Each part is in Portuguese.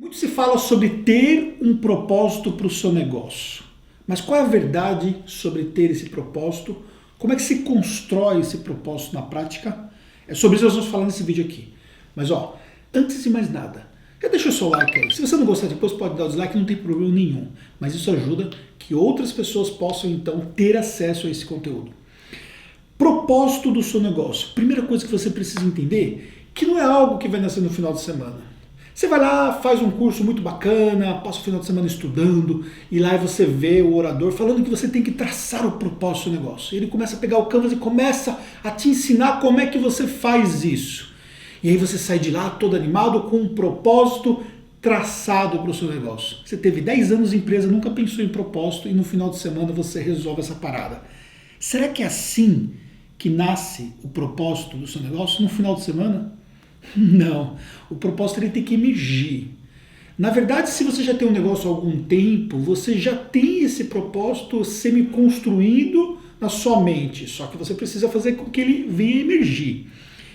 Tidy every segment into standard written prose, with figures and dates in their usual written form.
Muito se fala sobre ter um propósito para o seu negócio. Mas qual é a verdade sobre ter esse propósito? Como é que se constrói esse propósito na prática? É sobre isso que nós vamos falar nesse vídeo aqui. Mas antes de mais nada, já deixa o seu like aí. Se você não gostar depois pode dar o dislike, não tem problema nenhum. Mas isso ajuda que outras pessoas possam então ter acesso a esse conteúdo. Propósito do seu negócio. Primeira coisa que você precisa entender, que não é algo que vai nascer no final de semana. Você vai lá, faz um curso muito bacana, passa o final de semana estudando, e lá você vê o orador falando que você tem que traçar o propósito do negócio. Ele começa a pegar o canvas e começa a te ensinar como é que você faz isso. E aí você sai de lá todo animado com um propósito traçado para o seu negócio. Você teve 10 anos de empresa, nunca pensou em propósito e no final de semana você resolve essa parada. Será que é assim que nasce o propósito do seu negócio no final de semana? Não, o propósito ele tem que emergir. Na verdade, se você já tem um negócio há algum tempo, você já tem esse propósito semi-construído na sua mente, só que você precisa fazer com que ele venha emergir.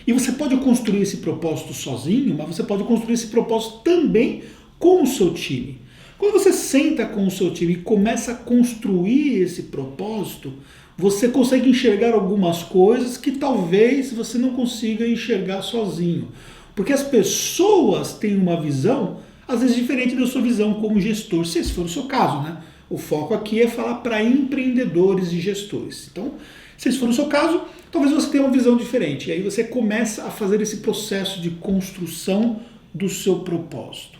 E você pode construir esse propósito sozinho, mas você pode construir esse propósito também com o seu time. Quando você senta com o seu time e começa a construir esse propósito, você consegue enxergar algumas coisas que talvez você não consiga enxergar sozinho. Porque as pessoas têm uma visão, às vezes diferente da sua visão como gestor, se esse for o seu caso, né? O foco aqui é falar para empreendedores e gestores. Então, se esse for o seu caso, talvez você tenha uma visão diferente. E aí você começa a fazer esse processo de construção do seu propósito.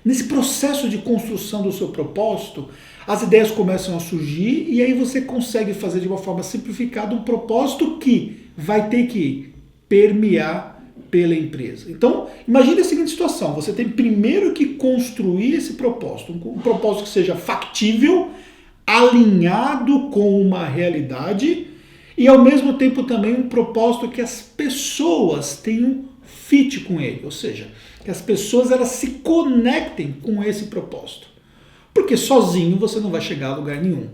Nesse processo de construção do seu propósito, as ideias começam a surgir e aí você consegue fazer de uma forma simplificada um propósito que vai ter que permear pela empresa. Então, imagine a seguinte situação, você tem primeiro que construir esse propósito, um propósito que seja factível, alinhado com uma realidade e ao mesmo tempo também um propósito que as pessoas tenham fit com ele, ou seja, que as pessoas elas se conectem com esse propósito. Porque sozinho você não vai chegar a lugar nenhum.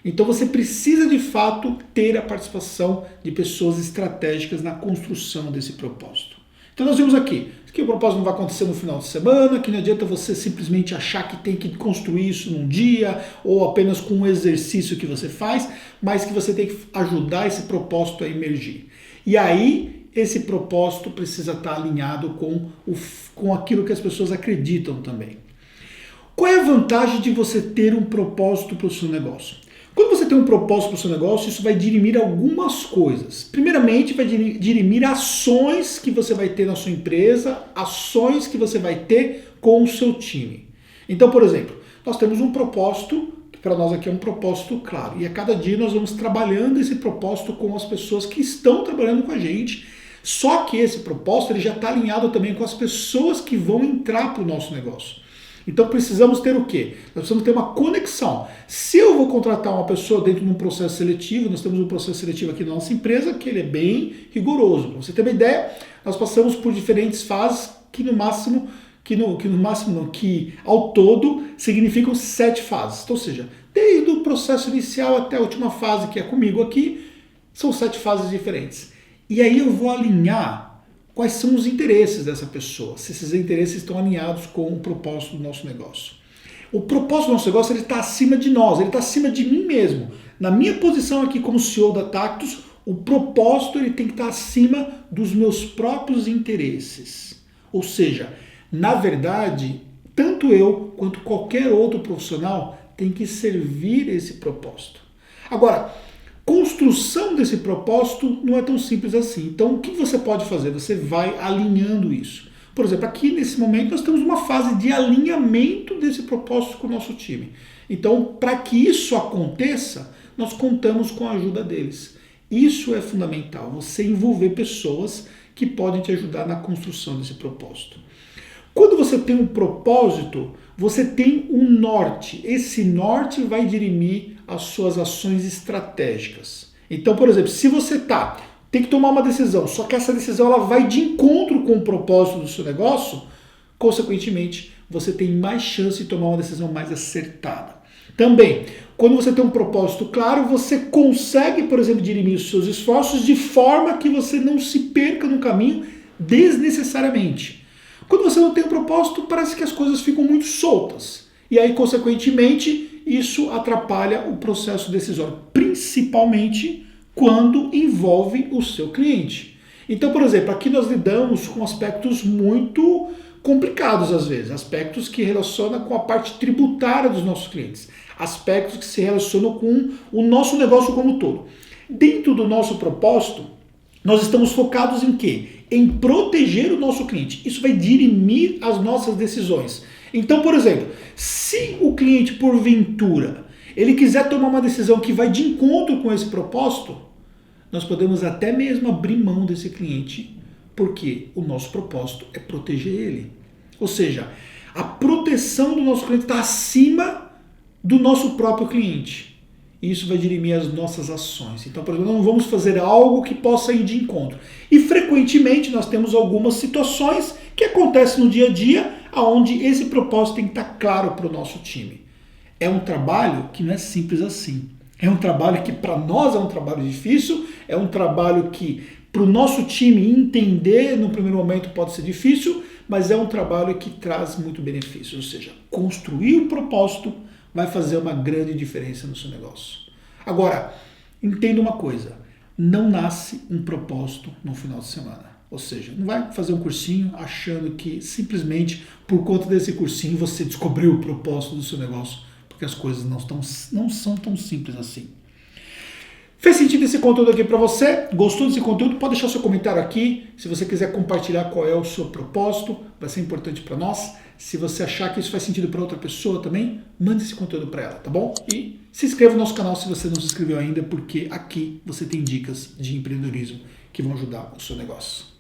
Então você precisa de fato ter a participação de pessoas estratégicas na construção desse propósito. Então nós vimos aqui que o propósito não vai acontecer no final de semana, que não adianta você simplesmente achar que tem que construir isso num dia ou apenas com um exercício que você faz, mas que você tem que ajudar esse propósito a emergir. E aí esse propósito precisa estar alinhado com aquilo que as pessoas acreditam também. Qual é a vantagem de você ter um propósito para o seu negócio? Quando você tem um propósito para o seu negócio, isso vai dirimir algumas coisas. Primeiramente, vai dirimir ações que você vai ter na sua empresa, ações que você vai ter com o seu time. Então, por exemplo, nós temos um propósito, que para nós aqui é um propósito claro. E a cada dia nós vamos trabalhando esse propósito com as pessoas que estão trabalhando com a gente. Só que esse propósito ele já está alinhado também com as pessoas que vão entrar para o nosso negócio. Então precisamos ter o quê? Nós precisamos ter uma conexão. Se eu vou contratar uma pessoa dentro de um processo seletivo, nós temos um processo seletivo aqui na nossa empresa que ele é bem rigoroso. Para você ter uma ideia, nós passamos por diferentes fases que ao todo significam 7 fases. Então, ou seja, desde o processo inicial até a última fase, que é comigo aqui, são 7 fases diferentes. E aí eu vou alinhar quais são os interesses dessa pessoa, se esses interesses estão alinhados com o propósito do nosso negócio. O propósito do nosso negócio está acima de nós, ele está acima de mim mesmo. Na minha posição aqui como CEO da Tactus, o propósito ele tem que estar acima dos meus próprios interesses. Ou seja, na verdade, tanto eu quanto qualquer outro profissional tem que servir esse propósito. Agora, construção desse propósito não é tão simples assim. Então, o que você pode fazer? Você vai alinhando isso. Por exemplo, aqui nesse momento nós temos uma fase de alinhamento desse propósito com o nosso time. Então, para que isso aconteça, nós contamos com a ajuda deles. Isso é fundamental, você envolver pessoas que podem te ajudar na construção desse propósito. Quando você tem um propósito, você tem um norte. Esse norte vai dirimir as suas ações estratégicas. Então, por exemplo, se você tem que tomar uma decisão, só que essa decisão ela vai de encontro com o propósito do seu negócio, consequentemente, você tem mais chance de tomar uma decisão mais acertada. Também, quando você tem um propósito claro, você consegue, por exemplo, dirimir os seus esforços de forma que você não se perca no caminho desnecessariamente. Quando você não tem um propósito, parece que as coisas ficam muito soltas. E aí, consequentemente, isso atrapalha o processo decisório, principalmente quando envolve o seu cliente. Então, por exemplo, aqui nós lidamos com aspectos muito complicados às vezes, aspectos que relacionam com a parte tributária dos nossos clientes, aspectos que se relacionam com o nosso negócio como um todo. Dentro do nosso propósito, nós estamos focados em quê? Em proteger o nosso cliente. Isso vai dirimir as nossas decisões. Então, por exemplo, se o cliente, porventura, ele quiser tomar uma decisão que vai de encontro com esse propósito, nós podemos até mesmo abrir mão desse cliente, porque o nosso propósito é proteger ele. Ou seja, a proteção do nosso cliente está acima do nosso próprio cliente. E isso vai dirimir as nossas ações. Então, por exemplo, não vamos fazer algo que possa ir de encontro. E frequentemente nós temos algumas situações que acontecem no dia a dia, onde esse propósito tem que estar claro para o nosso time. É um trabalho que não é simples assim. É um trabalho que para nós é um trabalho difícil, é um trabalho que para o nosso time entender no primeiro momento pode ser difícil, mas é um trabalho que traz muito benefício. Ou seja, construir um propósito vai fazer uma grande diferença no seu negócio. Agora, entenda uma coisa, não nasce um propósito no final de semana. Ou seja, não vai fazer um cursinho achando que simplesmente por conta desse cursinho você descobriu o propósito do seu negócio, porque as coisas não são tão simples assim. Fez sentido esse conteúdo aqui para você? Gostou desse conteúdo? Pode deixar seu comentário aqui. Se você quiser compartilhar qual é o seu propósito, vai ser importante para nós. Se você achar que isso faz sentido para outra pessoa também, mande esse conteúdo para ela, tá bom? E se inscreva no nosso canal se você não se inscreveu ainda, porque aqui você tem dicas de empreendedorismo que vão ajudar o seu negócio.